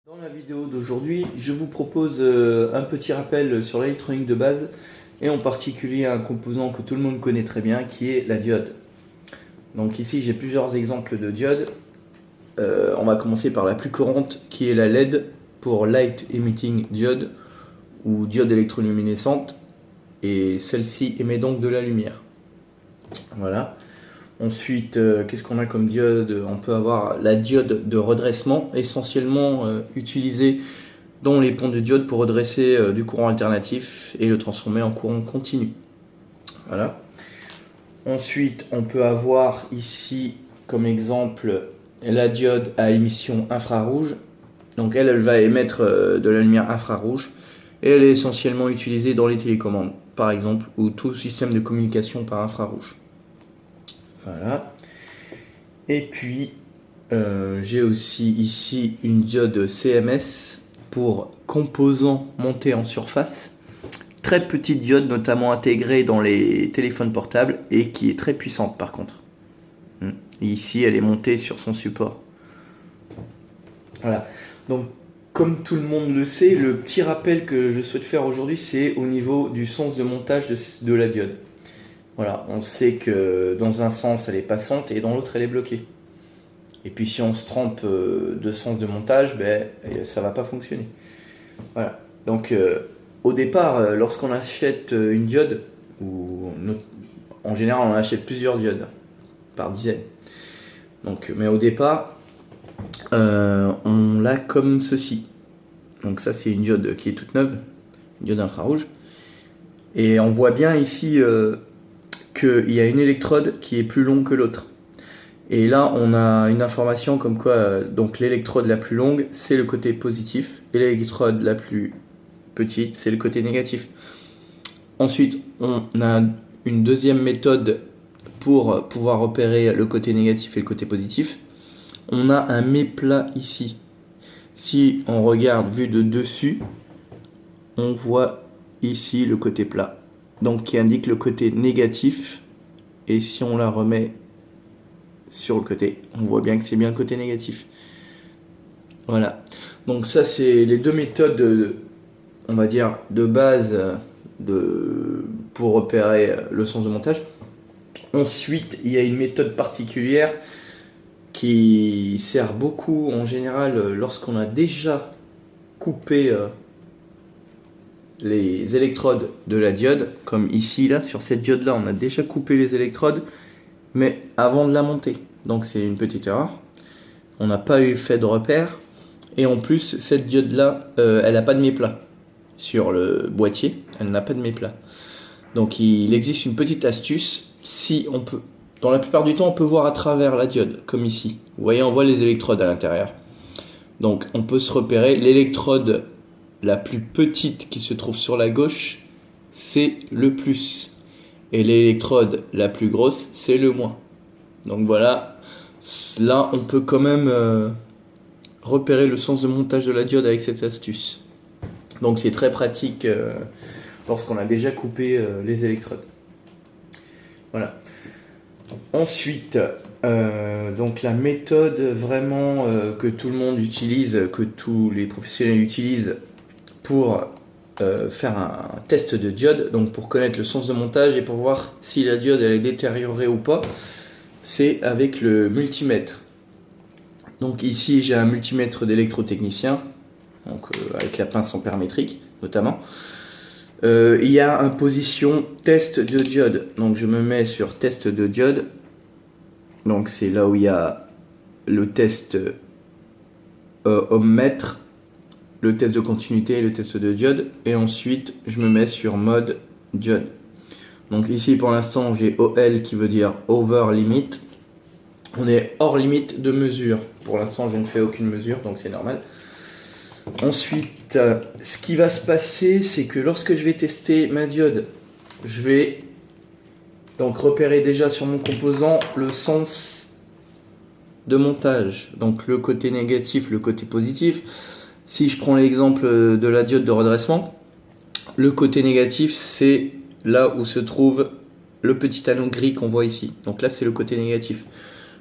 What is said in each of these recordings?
Dans la vidéo d'aujourd'hui, je vous propose un petit rappel sur l'électronique de base et en particulier un composant que tout le monde connaît très bien qui est la diode. Donc ici j'ai plusieurs exemples de diodes. On va commencer par la plus courante qui est la LED pour Light Emitting Diode ou diode électroluminescente, et celle-ci émet donc de la lumière. Voilà. Ensuite, qu'est-ce qu'on a comme diode? On peut avoir la diode de redressement, essentiellement utilisée dans les ponts de diode pour redresser du courant alternatif et le transformer en courant continu. Voilà. Ensuite, on peut avoir ici comme exemple la diode à émission infrarouge. Donc elle va émettre de la lumière infrarouge et elle est essentiellement utilisée dans les télécommandes, par exemple, ou tout système de communication par infrarouge. Voilà. Et puis j'ai aussi ici une diode CMS pour composants montés en surface. Très petite diode, notamment intégrée dans les téléphones portables et qui est très puissante par contre. Et ici elle est montée sur son support. Voilà. Donc comme tout le monde le sait, le petit rappel que je souhaite faire aujourd'hui, c'est au niveau du sens de montage de la diode. Voilà, on sait que dans un sens elle est passante et dans l'autre elle est bloquée. Et puis si on se trompe de sens de montage, ça va pas fonctionner. Voilà. Donc au départ, lorsqu'on achète une diode, en général on achète plusieurs diodes par dizaines. Donc, mais au départ, on l'a comme ceci. Donc ça c'est une diode qui est toute neuve, une diode infrarouge. Et on voit bien ici qu'il y a une électrode qui est plus longue que l'autre. Et là, on a une information comme quoi donc l'électrode la plus longue, c'est le côté positif, et l'électrode la plus petite, c'est le côté négatif. Ensuite, on a une deuxième méthode pour pouvoir repérer le côté négatif et le côté positif. On a un méplat ici. Si on regarde vu de dessus, on voit ici le côté plat, donc qui indique le côté négatif, et si on la remet sur le côté, on voit bien que c'est bien le côté négatif. Voilà, donc ça c'est les deux méthodes on va dire de base pour repérer le sens de montage. Ensuite il y a une méthode particulière qui sert beaucoup en général lorsqu'on a déjà coupé les électrodes de la diode, comme ici là, sur cette diode là on a déjà coupé les électrodes mais avant de la monter, donc c'est une petite erreur, on n'a pas eu fait de repère, et en plus cette diode là elle n'a pas de méplat sur le boîtier, elle n'a pas de méplat. Donc il existe une petite astuce, si on peut, dans la plupart du temps on peut voir à travers la diode, comme ici, vous voyez on voit les électrodes à l'intérieur, donc on peut se repérer. L'électrode la plus petite qui se trouve sur la gauche, c'est le plus. Et l'électrode la plus grosse, c'est le moins. Donc voilà, là on peut quand même repérer le sens de montage de la diode avec cette astuce. Donc c'est très pratique lorsqu'on a déjà coupé les électrodes. Voilà. Ensuite, donc la méthode vraiment que tout le monde utilise, que tous les professionnels utilisent pour faire un test de diode, donc pour connaître le sens de montage et pour voir si la diode elle est détériorée ou pas, c'est avec le multimètre. Donc ici j'ai un multimètre d'électrotechnicien, donc avec la pince ampère-métrique notamment. Il y a un position test de diode, donc je me mets sur test de diode, donc c'est là où il y a le test ohmmètre, le test de continuité et le test de diode, et ensuite je me mets sur mode diode. Donc ici pour l'instant j'ai OL qui veut dire over limit, on est hors limite de mesure, pour l'instant je ne fais aucune mesure donc c'est normal. Ensuite ce qui va se passer, c'est que lorsque je vais tester ma diode, je vais donc repérer déjà sur mon composant le sens de montage, donc le côté négatif, le côté positif. Si je prends l'exemple de la diode de redressement, le côté négatif c'est là où se trouve le petit anneau gris qu'on voit ici. Donc là c'est le côté négatif.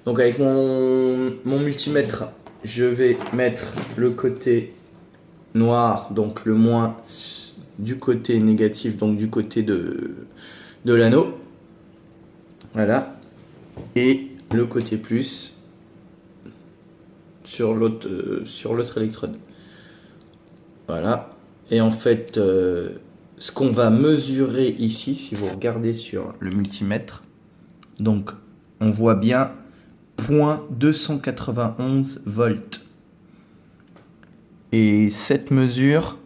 Donc avec mon multimètre je vais mettre le côté noir, donc le moins du côté négatif, donc du côté de l'anneau. Voilà. Et le côté plus sur l'autre électrode. Voilà. Et en fait, ce qu'on va mesurer ici, si vous regardez sur le multimètre, donc on voit bien 0.291 volts. Et cette mesure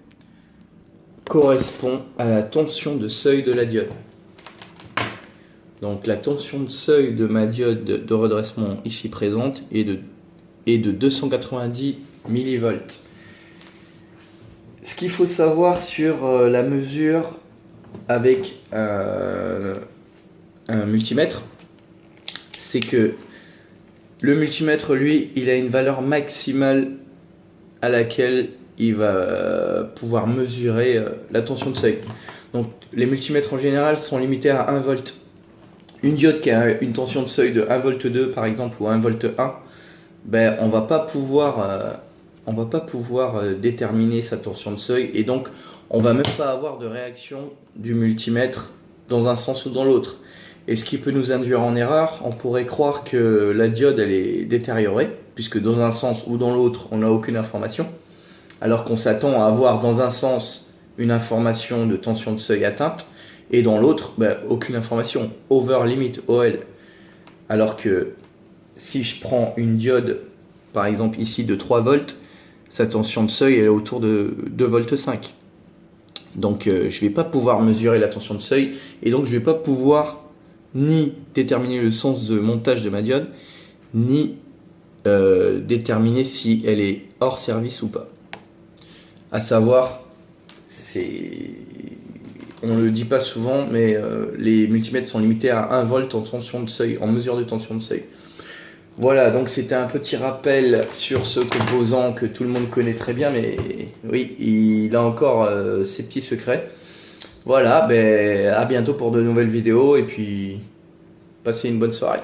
correspond à la tension de seuil de la diode. Donc la tension de seuil de ma diode de redressement ici présente est de 290 millivolts. Ce qu'il faut savoir sur la mesure avec un multimètre, c'est que le multimètre, lui, il a une valeur maximale à laquelle il va pouvoir mesurer la tension de seuil. Donc les multimètres en général sont limités à 1 volt. Une diode qui a une tension de seuil de 1 volt 2 par exemple ou 1 volt 1, ben, on va pas pouvoir déterminer sa tension de seuil, et donc on va même pas avoir de réaction du multimètre dans un sens ou dans l'autre. Et ce qui peut nous induire en erreur, on pourrait croire que la diode elle est détériorée, puisque dans un sens ou dans l'autre on n'a aucune information, alors qu'on s'attend à avoir dans un sens une information de tension de seuil atteinte, et dans l'autre, ben, aucune information, over limit OL. Alors que si je prends une diode, par exemple ici de 3 volts, sa tension de seuil elle est autour de 2 volts 5. Donc je ne vais pas pouvoir mesurer la tension de seuil, et donc je ne vais pas pouvoir ni déterminer le sens de montage de ma diode, ni déterminer si elle est hors service ou pas. À savoir, on ne le dit pas souvent, mais les multimètres sont limités à 1 volt en tension de seuil, en mesure de tension de seuil. Voilà, donc c'était un petit rappel sur ce composant que tout le monde connaît très bien, mais oui, il a encore ses petits secrets. Voilà, ben, à bientôt pour de nouvelles vidéos, et puis passez une bonne soirée.